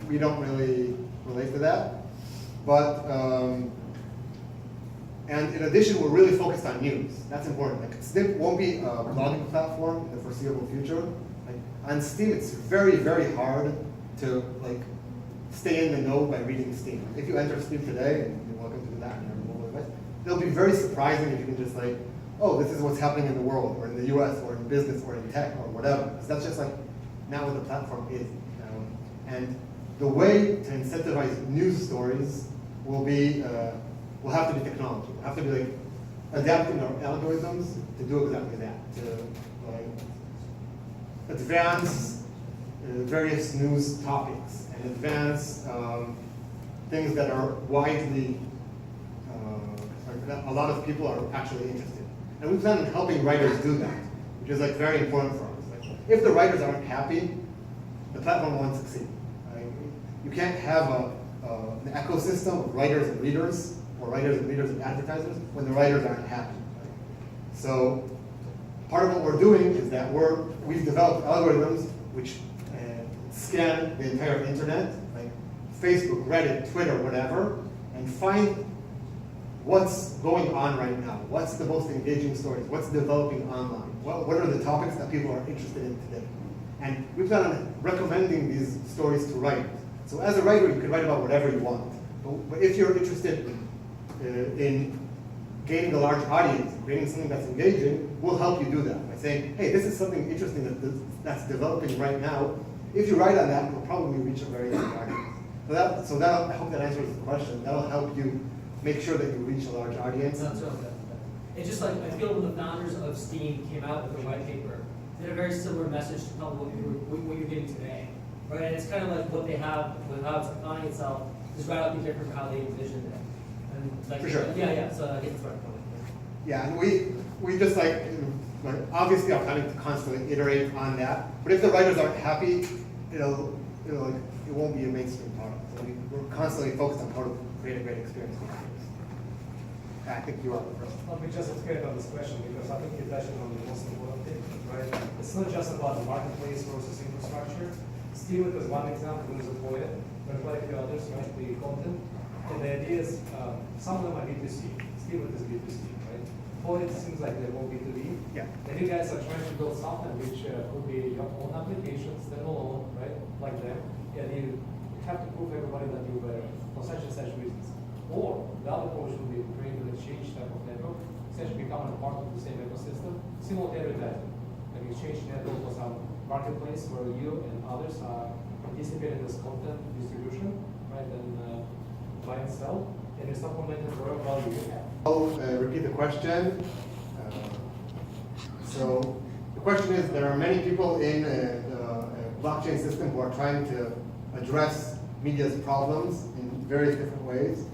we don't really relate to that. But, and in addition, we're really focused on news. That's important. Like, Snip won't be a blogging platform in the foreseeable future. Like, on Steam, it's very, very hard to like stay in the know by reading Steam. If you enter Steam today, and you're welcome to do that on your mobile device, it'll be very surprising if you can just like, oh, this is what's happening in the world, or in the US, or in business, or in tech, or whatever. Because that's just like not what the platform is. And the way to incentivize news stories will be, will have to be technology. We'll have to be like adapting our algorithms to do exactly that, to like advance various news topics and advance things that are widely, that a lot of people are actually interested in. And we plan on helping writers do that, which is like very important for us. Like, if the writers aren't happy, the platform won't succeed. You can't have an ecosystem of writers and readers, or writers and readers and advertisers, when the writers aren't happy. So part of what we're doing is that we've developed algorithms which scan the entire internet, like Facebook, Reddit, Twitter, whatever, and find what's going on right now. What's the most engaging stories? What's developing online? What are the topics that people are interested in today? And we've been recommending these stories to writers. So as a writer, you can write about whatever you want. But if you're interested in gaining a large audience, creating something that's engaging, we'll help you do that by saying, hey, this is something interesting that's developing right now. If you write on that, you'll probably reach a very large audience. So I hope that answers the question. That'll help you make sure that you reach a large audience. That's right. It's just like, I feel when the founders of Steam came out with a white paper, they had a very similar message to probably what you're getting today. Right? And it's kind of like what they have, with how it's applying itself, is radically different from how they envisioned it. And like, for sure. Yeah, so I guess that's right. Yeah, and we just like obviously are planning to constantly iterate on that. But if the writers aren't happy, it won't be a mainstream product. So we're constantly focused on how to create a great experience for writers. I think you are the first. Let me just expand on this question, because I think you're touching on the most important thing, right? It's not just about the marketplace versus infrastructure. Steam is one example, is a poet, but quite a few others, right? The content. And the idea is, some of them are B2C. Steam is B2C, right? Poet seems like they're more B2B. Yeah. And you guys are trying to build something which could be your own applications, standalone, right? Like them. And you have to prove everybody that you're better for such and such reasons. Or the other approach would be to create an exchange type of network, essentially becoming a part of the same ecosystem, similar to advertising. An exchange network for some marketplace where you and others are participating in this content distribution, right? And buy and sell, and it's supplemented whatever value you have. I'll repeat the question. So the question is, there are many people in the blockchain system who are trying to address media's problems in various different ways.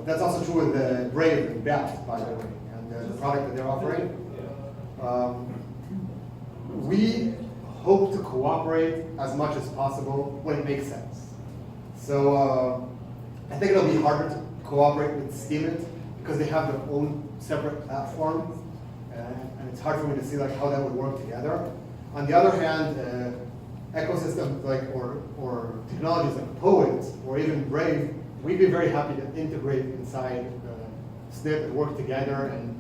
That's also true with Brave and Bat, by the way, and the product that they're offering. We hope to cooperate as much as possible when it makes sense. So I think it'll be harder to cooperate with Steemit because they have their own separate platform, and it's hard for me to see like how that would work together. On the other hand, ecosystems like or technologies like Poet or even Brave, we'd be very happy to integrate inside Snip and work together and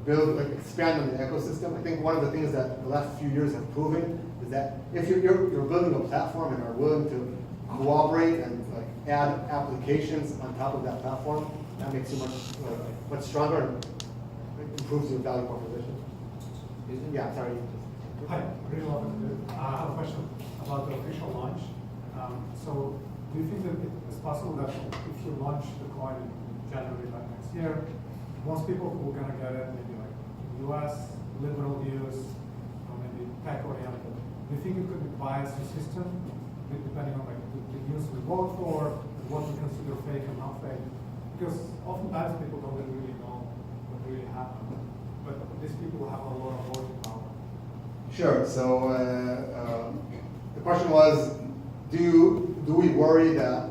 build, expand on the ecosystem. I think one of the things that the last few years have proven is that if you're building a platform and are willing to cooperate and add applications on top of that platform, that makes you much stronger and improves your value proposition. Yeah, sorry. Hi, really welcome. I have a question about the official launch. So, do you think that it's possible that if you launch the coin in January like next year, most people who are gonna get it, maybe like US, liberal views, or maybe tech oriented, do you think it could be biased system depending on the news we vote for, and what we consider fake and not fake? Because oftentimes people don't really know what really happened, but these people have a lot of voting power. Sure. So the question was, do we worry that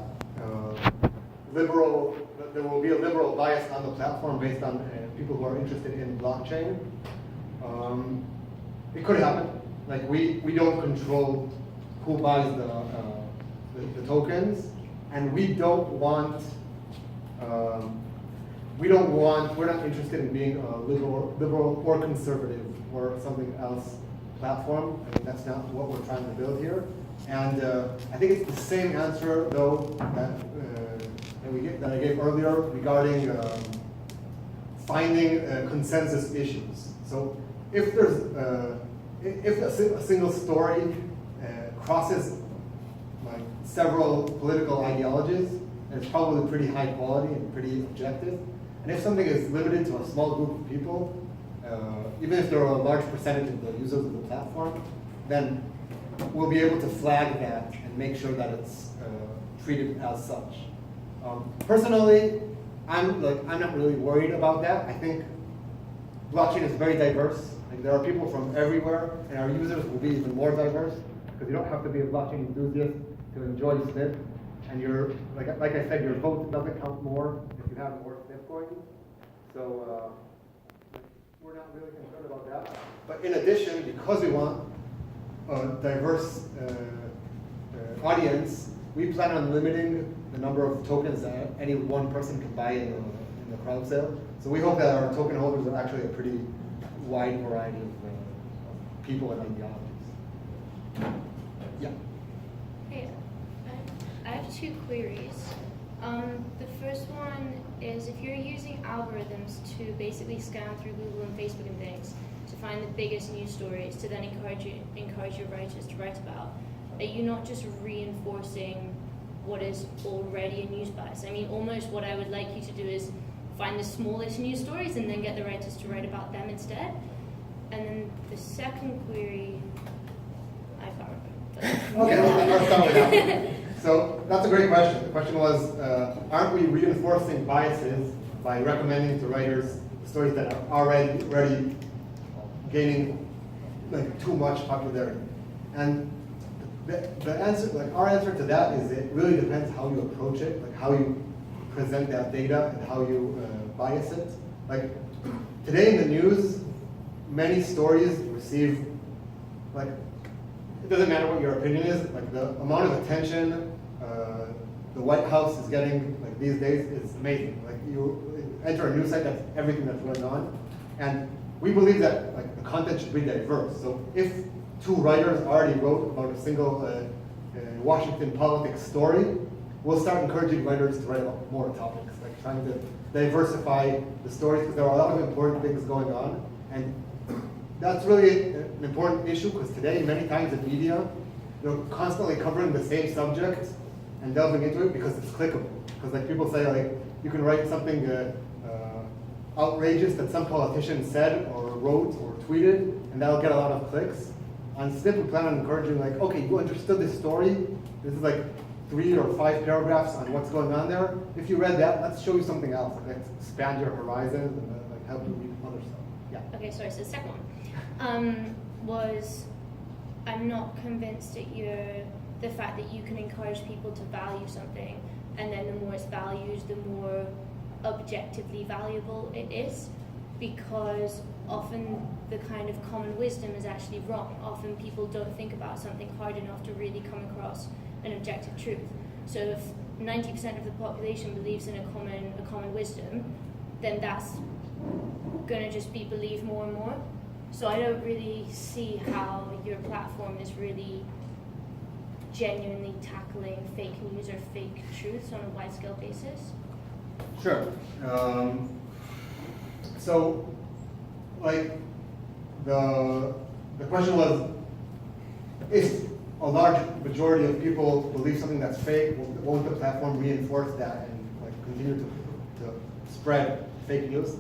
there will be a liberal bias on the platform based on people who are interested in blockchain? It could happen. Like we don't control who buys the tokens, and we don't want, we're not interested in being a liberal or conservative or something else platform. I mean, that's not what we're trying to build here. And I think it's the same answer, though, that I gave earlier regarding finding consensus issues. So if a single story crosses like several political ideologies, and it's probably pretty high quality and pretty objective. And if something is limited to a small group of people, even if there are a large percentage of the users of the platform, then we'll be able to flag that and make sure that it's treated as such. Personally, I'm not really worried about that. I think blockchain is very diverse. Like, there are people from everywhere, and our users will be even more diverse because you don't have to be a blockchain enthusiast to enjoy Snip. And like I said, your vote doesn't count more if you have more Snip coins. So we're not really concerned about that. But in addition, because we want a diverse audience, we plan on limiting the number of tokens that any one person can buy in the crowd sale. So we hope that our token holders are actually a pretty wide variety of people and ideologies. Yeah. Hey, I have two queries. The first one is if you're using algorithms to basically scan through Google and Facebook and things to find the biggest news stories to then encourage your writers to write about, are you not just reinforcing what is already a news bias? I mean, almost what I would like you to do is find the smallest news stories and then get the writers to write about them instead. And then the second query, I can't remember. Okay, let's start with that. So that's a great question. The question was, aren't we reinforcing biases by recommending to writers stories that are already gaining like too much popularity? And the answer, like our answer to that is it really depends how you approach it, like how you present that data and how you bias it. Like today in the news, many stories receive, like, it doesn't matter what your opinion is, like the amount of attention the White House is getting like these days is amazing. Like you enter a news site, that's everything that's going on. And we believe that like the content should be diverse. So if two writers already wrote about a single Washington politics story, we'll start encouraging writers to write about more topics, like trying to diversify the stories because there are a lot of important things going on. And that's really an important issue because today, many times the media, they're constantly covering the same subject and delving into it because it's clickable. Because like people say, like you can write something outrageous that some politician said or wrote or tweeted, and that'll get a lot of clicks. On Snip, we plan on encouraging like, okay, you understood this story. This is like 3 or 5 paragraphs on what's going on there. If you read that, let's show you something else. Like, let's expand your horizons and like help you read other stuff. Yeah. Okay, sorry, so the second one was I'm not convinced that the fact that you can encourage people to value something, and then the more it's valued, the more objectively valuable it is, because often the kind of common wisdom is actually wrong. Often people don't think about something hard enough to really come across an objective truth. So if 90% of the population believes in a common wisdom, then that's going to just be believed more and more. So I don't really see how your platform is really genuinely tackling fake news or fake truths on a wide-scale basis. Sure. So, like, the question was, if a large majority of people believe something that's fake, won't the platform reinforce that and like continue to spread fake news?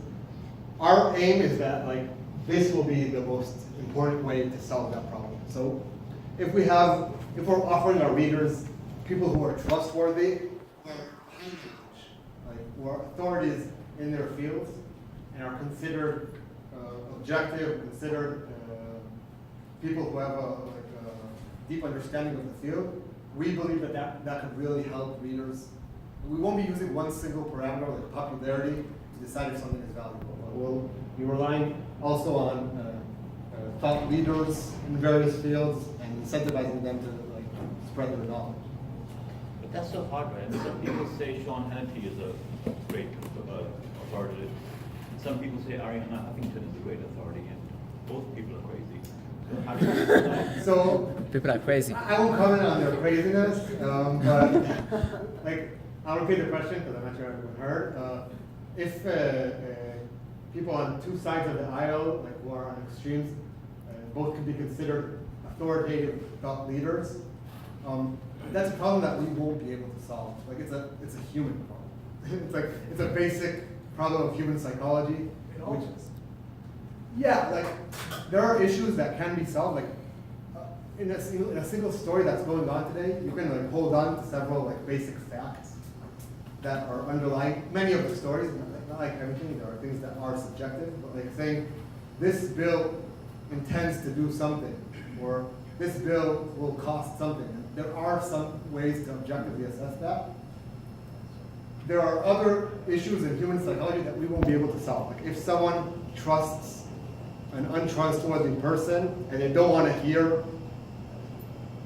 Our aim is that like this will be the most important way to solve that problem. So, if we're offering our readers people who are trustworthy, who are authorities in their fields and are considered objective, considered people who have a deep understanding of the field, we believe that could really help readers. We won't be using one single parameter like popularity to decide if something is valuable. We'll be relying also on thought leaders in various fields and incentivizing them to like spread their knowledge. That's so hard, right? Some people say Sean Hannity is a great authority. Some people say Ariana Huffington is a great authority, and both people are crazy. So how do you decide? So People are crazy. I won't comment on their craziness, but like I'll repeat the question because I'm not sure everyone heard. If people on two sides of the aisle, like who are on extremes, both can be considered authoritative thought leaders, that's a problem that we won't be able to solve. Like it's a human problem. it's a basic problem of human psychology. Which is, yeah, like there are issues that can be solved. Like in a single story that's going on today, you can like hold on to several like basic facts that are underlying many of the stories. Not like everything, there are things that are subjective, but like saying this bill intends to do something, or this bill will cost something. There are some ways to objectively assess that. There are other issues in human psychology that we won't be able to solve. Like if someone trusts an untrustworthy person and they don't want to hear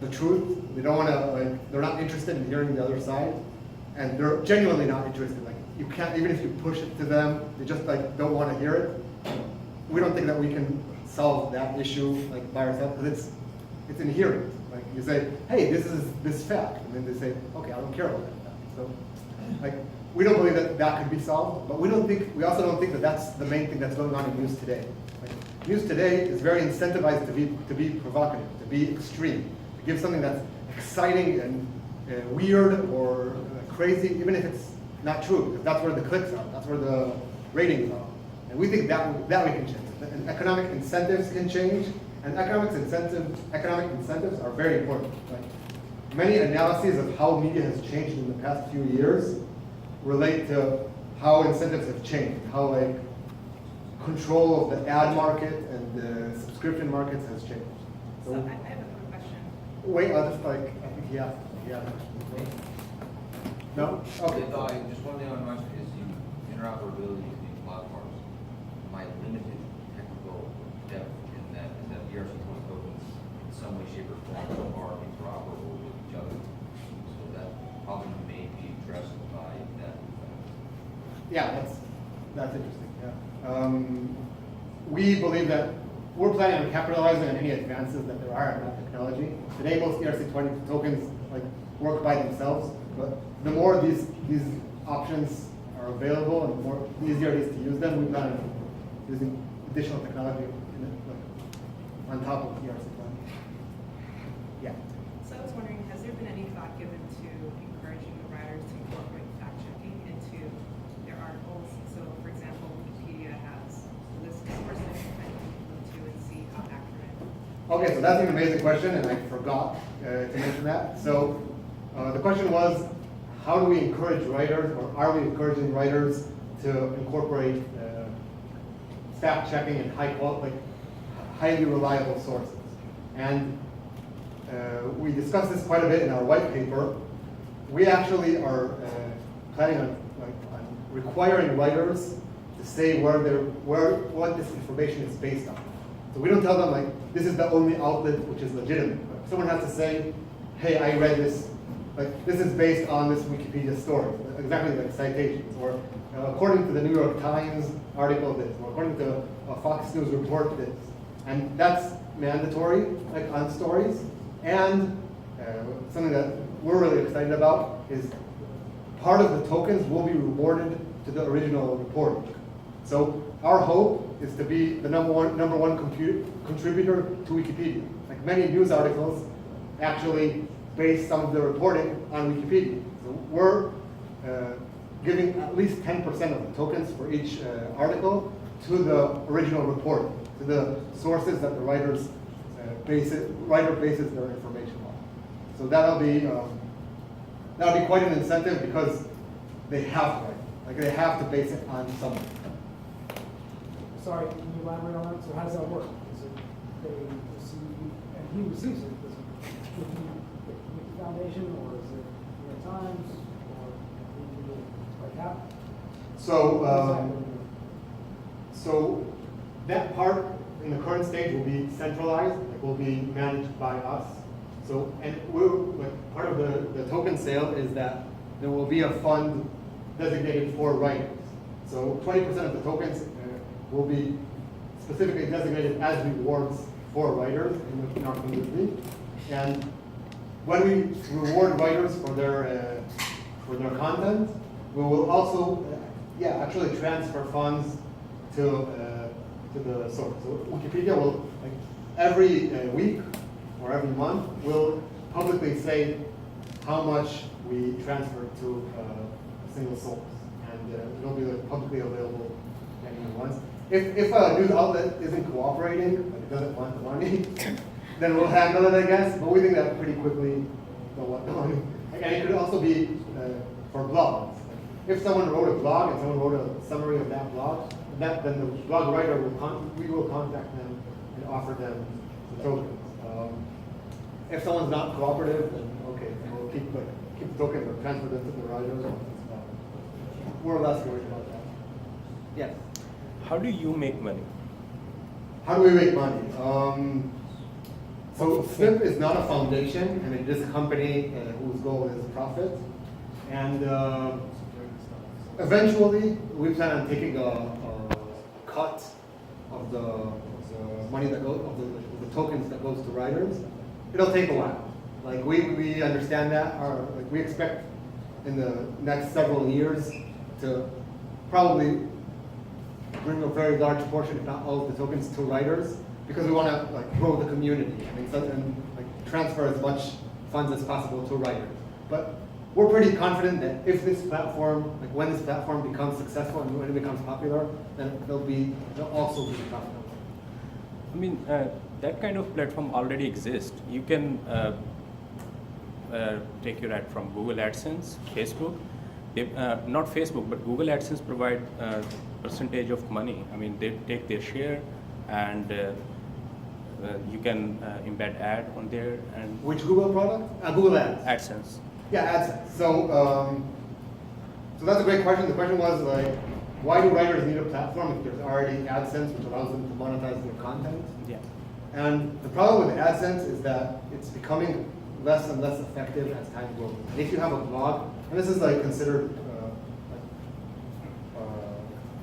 the truth, they don't want to, like, they're not interested in hearing the other side, and they're genuinely not interested. Like you can't, even if you push it to them, they just like don't want to hear it. We don't think that we can solve that issue like by ourselves because it's inherent. Like you say, hey, this is this fact, and then they say, okay, I don't care about that fact. So, like, we don't believe that that could be solved, but we also don't think that that's the main thing that's going on in news today. Like, news today is very incentivized to be provocative, to be extreme, to give something that's exciting and weird or crazy, even if it's not true, because that's where the clicks are, that's where the ratings are. And we think that we can change. And economic incentives can change, and economic incentives are very important. Like, many analyses of how media has changed in the past few years relate to how incentives have changed, how like control of the ad market and the subscription markets has changed. So I have a question. Wait, I'll just like, I think he asked. No? Okay. Just one thing I want to mention is the interoperability of these platforms. My limited technical depth in that is that ERC20 tokens in some way, shape, or form are interoperable with each other. So that problem may be addressed by that. Yeah, that's interesting. Yeah. We believe that we're planning on capitalizing on any advances that there are in that technology. Today, most ERC20 tokens like work by themselves, but the more these options are available and the more easier it is to use them, we plan on using additional technology in it, like, on top of ERC20. Yeah. So I was wondering, has there been any thought given to encouraging the writers to incorporate fact checking into their articles? So, for example, Wikipedia has a list of sources that you can go to and see how accurate. Okay, so that's an amazing question, and I forgot to mention that. So the question was, how do we encourage writers, or are we encouraging writers to incorporate fact-checking and highly reliable sources? And we discussed this quite a bit in our white paper. We actually are planning on requiring writers to say what this information is based on. So we don't tell them like this is the only outlet which is legitimate. But someone has to say, hey, I read this. Like this is based on this Wikipedia story, exactly like citations, or according to the New York Times article this, or according to a Fox News report this, and that's mandatory, like on stories. And something that we're really excited about is part of the tokens will be rewarded to the original reporting. So our hope is to be the number one contributor to Wikipedia. Like many news articles actually base some of the reporting on Wikipedia. So we're giving at least 10% of the tokens for each article to the original report, to the sources that the writer bases their information on. So that'll be quite an incentive because they have to, like they have to base it on something. Sorry, can you elaborate on that? So how does that work? Is it they receive, and he receives it, does it with the foundation, or is it New York Times, or like how? So that part in the current stage will be centralized, it will be managed by us. So, and like, part of the token sale is that there will be a fund designated for writers. So 20% of the tokens will be specifically designated as rewards for writers in our community. And when we reward writers for their content, we will also, actually transfer funds to the source. So Wikipedia will, like, every week or every month, will publicly say how much we transfer to a single source, and it'll be, like, publicly available to anyone wants. If a news outlet isn't cooperating, like it doesn't want the money, then we'll handle it, I guess. But we think that pretty quickly they'll want the money. And it could also be for blogs. If someone wrote a blog and someone wrote a summary of that blog, then the blog writer we will contact them and offer them the tokens. If someone's not cooperative, then okay, then we'll keep the tokens or transfer them to the writers. More or less worried about that. Yes. How do you make money? How do we make money? So Snip is not a foundation, and it is a company whose goal is profit. And eventually, we plan on taking a cut of the money that goes, of the tokens that goes to writers. It'll take a while. Like we understand that, or like we expect in the next several years to probably bring a very large portion, if not all, of the tokens to writers, because we want to, like, grow the community and like transfer as much funds as possible to writers. But we're pretty confident that if this platform, like when this platform becomes successful and when it becomes popular, then they'll also be profitable. I mean, that kind of platform already exists. You can take your ad from Google AdSense, Facebook. Not Facebook, but Google AdSense provide percentage of money. I mean, they take their share, and you can embed ad on there. And Which Google product? Google Ads. AdSense. Yeah, AdSense. So that's a great question. The question was, like, why do writers need a platform if there's already AdSense, which allows them to monetize their content? Yeah. And the problem with AdSense is that it's becoming less and less effective as time goes. And if you have a blog, and this is like considered,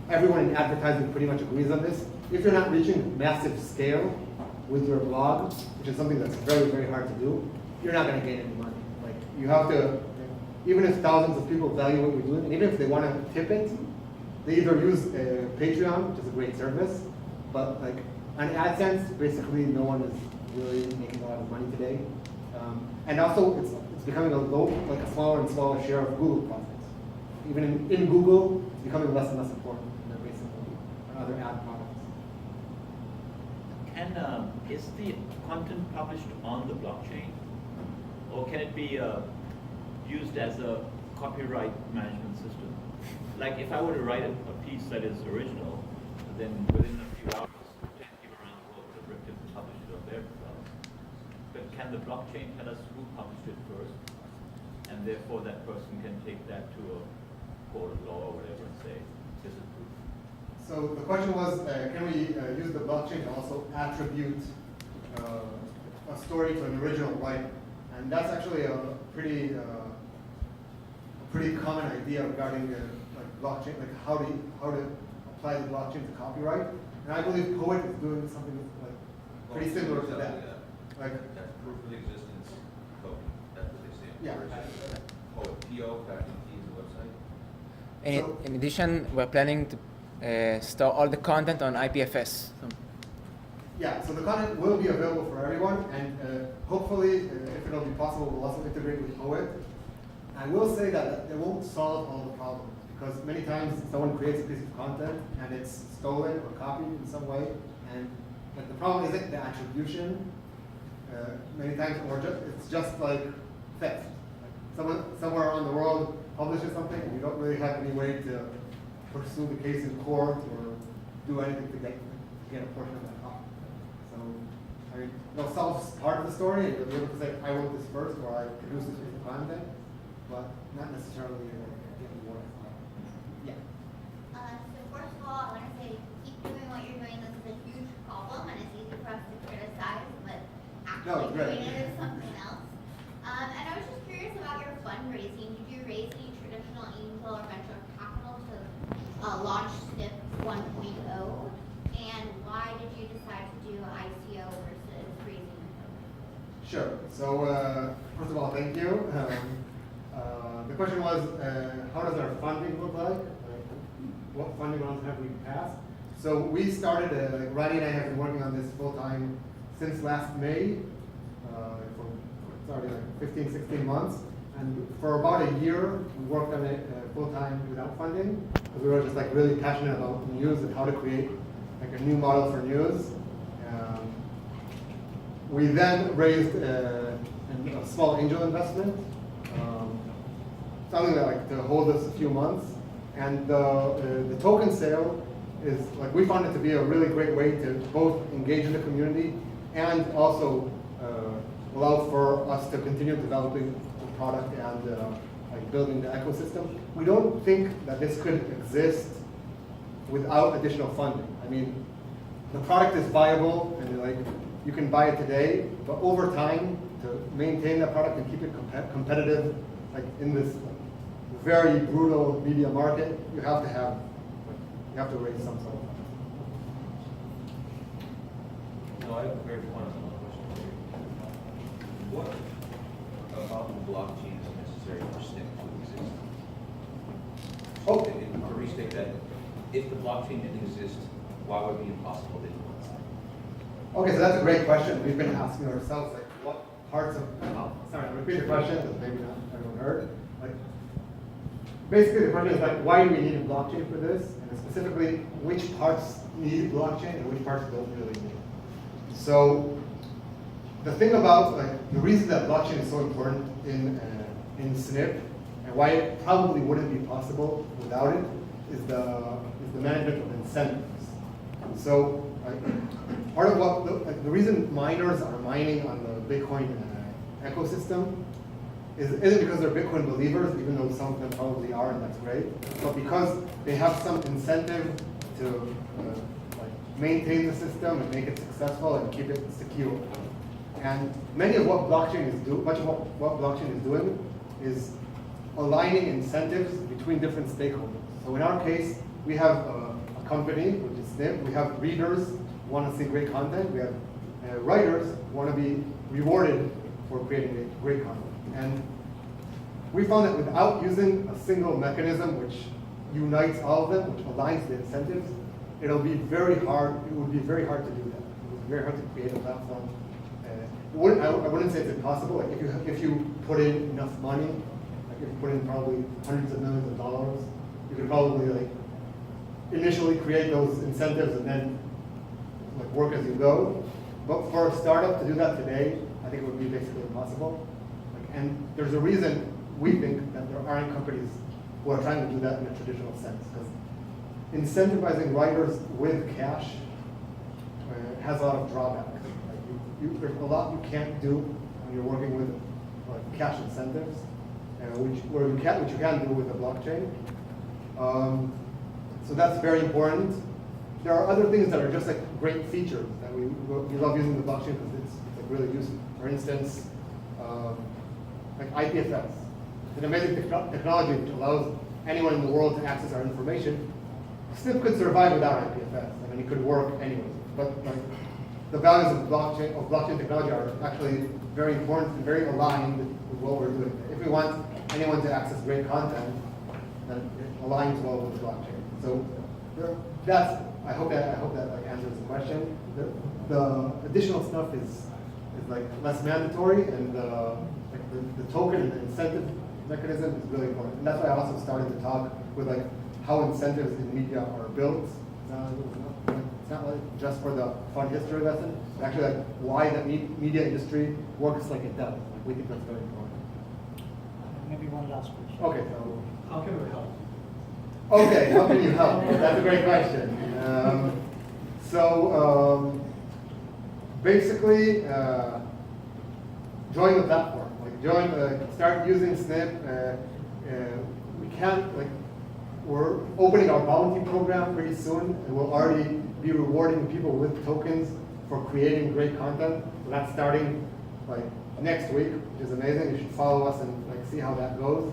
everyone in advertising pretty much agrees on this. If you're not reaching massive scale with your blog, which is something that's very, very hard to do, you're not going to gain any money. Like, you have to, even if thousands of people value what you're doing, and even if they want to tip it, they either use Patreon, which is a great service, but like on AdSense, basically no one is really making a lot of money today. And also, it's becoming a smaller and smaller share of Google profits. Even in Google, it's becoming less and less important than basically other ad products. And is the content published on the blockchain, or can it be used as a copyright management system? Like if I were to write a piece that is original, then within a few hours, 10 people around the world would have ripped it and published it on their themselves. But can the blockchain tell us who published it first, and therefore that person can take that to a court of law or whatever and say, this is proof? So the question was, can we use the blockchain to also attribute a story to an original writer? And that's actually a pretty common idea regarding like blockchain, like how to apply the blockchain to copyright. And I believe Poet is doing something like pretty similar to that. Like, That's proof of existence token. That's what they say. Yeah. Poet, P-O, T is the website. In addition, we're planning to store all the content on IPFS. yeah, so the content will be available for everyone, and hopefully, if it'll be possible, we'll also integrate with Poet. I will say that it won't solve all the problems, because many times someone creates a piece of content and it's stolen or copied in some way, and like, the problem isn't the attribution many times, or it's just like theft. Like someone somewhere around the world publishes something, and you don't really have any way to pursue the case in court or do anything to get a portion of that copy. So, I mean, they'll solve part of the story, and you'll be able to say, I wrote this first, or I produced this piece of content, but not necessarily get more. Yeah. So first of all, I want to say keep doing what you're doing. This is a huge problem, and it's easy for us to criticize, but No, it's great. doing it as something else. And I was just curious about your fundraising. Did you raise any traditional angel or venture capital to launch Snip 1.0? And why did you decide to do ICO versus raising a token? Sure. So first of all, thank you. The question was, how does our funding look like? What funding rounds have we passed? So we started, like Rodney and I have been working on this full time since last May, for like 15, 16 months. And for about a year, we worked on it full time without funding, because we were just like really passionate about news and how to create like a new model for news. We then raised a small angel investment, something that like to hold us a few months. And the token sale is like, we found it to be a really great way to both engage in the community and also allow for us to continue developing the product and like building the ecosystem. We don't think that this could exist without additional funding. I mean, the product is viable and like you can buy it today, but over time to maintain that product and keep it competitive, like in this very brutal media market, you have to raise some sort of fund. No, I have a very fundamental question for you. What about the blockchain is necessary for Snip to exist? Oh. To restate that, if the blockchain didn't exist, why would it be impossible to implement? Okay, so that's a great question. We've been asking ourselves, like, what parts of, sorry, repeat the question, because maybe not everyone heard. Like, basically the question is like, why do we need a blockchain for this? And specifically, which parts need blockchain and which parts don't really need it? So, the thing about, like, the reason that blockchain is so important in Snip, and why it probably wouldn't be possible without it, is the management of incentives. So, part of what the reason miners are mining on the Bitcoin ecosystem isn't because they're Bitcoin believers, even though some of them probably are, and that's great, but because they have some incentive to like maintain the system and make it successful and keep it secure. And much of what blockchain is doing is aligning incentives between different stakeholders. So in our case, we have a company, which is Snip. We have readers who want to see great content. We have writers who want to be rewarded for creating great content. And we found that without using a single mechanism which unites all of them, which aligns the incentives, it'll be very hard. It would be very hard to do that. It would be very hard to create a platform. I wouldn't say it's impossible. Like if you put in enough money, like if you put in probably hundreds of millions of dollars, you could probably like initially create those incentives and then like work as you go. But for a startup to do that today, I think it would be basically impossible. Like, and there's a reason we think that there aren't companies who are trying to do that in a traditional sense, because incentivizing writers with cash has a lot of drawbacks. Like there's a lot you can't do when you're working with like cash incentives, which you can do with a blockchain. So that's very important. There are other things that are just like great features that we love using the blockchain because it's like really useful. For instance, like IPFS. It's an amazing technology which allows anyone in the world to access our information. Snip could survive without IPFS. I mean, it could work anyway. But like, the values of blockchain technology are actually very important and very aligned with what we're doing. If we want anyone to access great content, then it aligns well with the blockchain. So I hope that like answers the question. The additional stuff is like less mandatory, and the token and the incentive mechanism is really important. And that's why I also started to talk with like how incentives in media are built. It's not like just for the fun history lesson. It's actually like why the media industry works like it does. Like, we think that's very important. Maybe one last question. Okay, so How can we help? okay, how can you help? That's a great question. Basically, join the platform. Like start using Snip. We're opening our bounty program pretty soon, and we'll already be rewarding people with tokens for creating great content. So that's starting like next week, which is amazing. You should follow us and like see how that goes.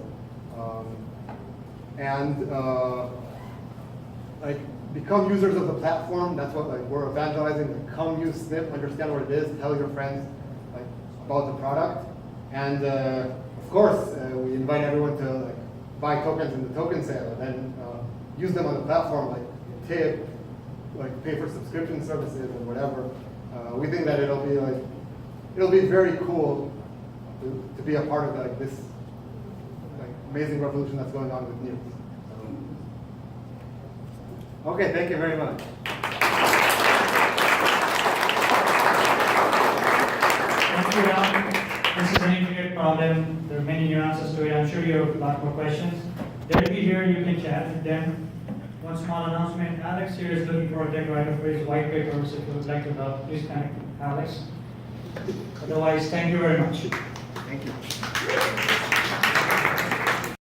Like become users of the platform. That's what like we're evangelizing. Like, come use Snip, understand what it is, tell your friends like about the product, and of course we invite everyone to like buy tokens in the token sale, and then use them on the platform, like tip, like pay for subscription services and whatever. We think that it'll be very cool to be a part of like this like amazing revolution that's going on with news. Okay, thank you very much. Thank you, Ram. This is an intricate problem. There are many nuances to it. I'm sure you have a lot more questions. They'll be here. You can chat with them. One small announcement. Alex here is looking for a tech writer for his white papers. If you would like to help, please connect with Alex. Otherwise, thank you very much. Thank you.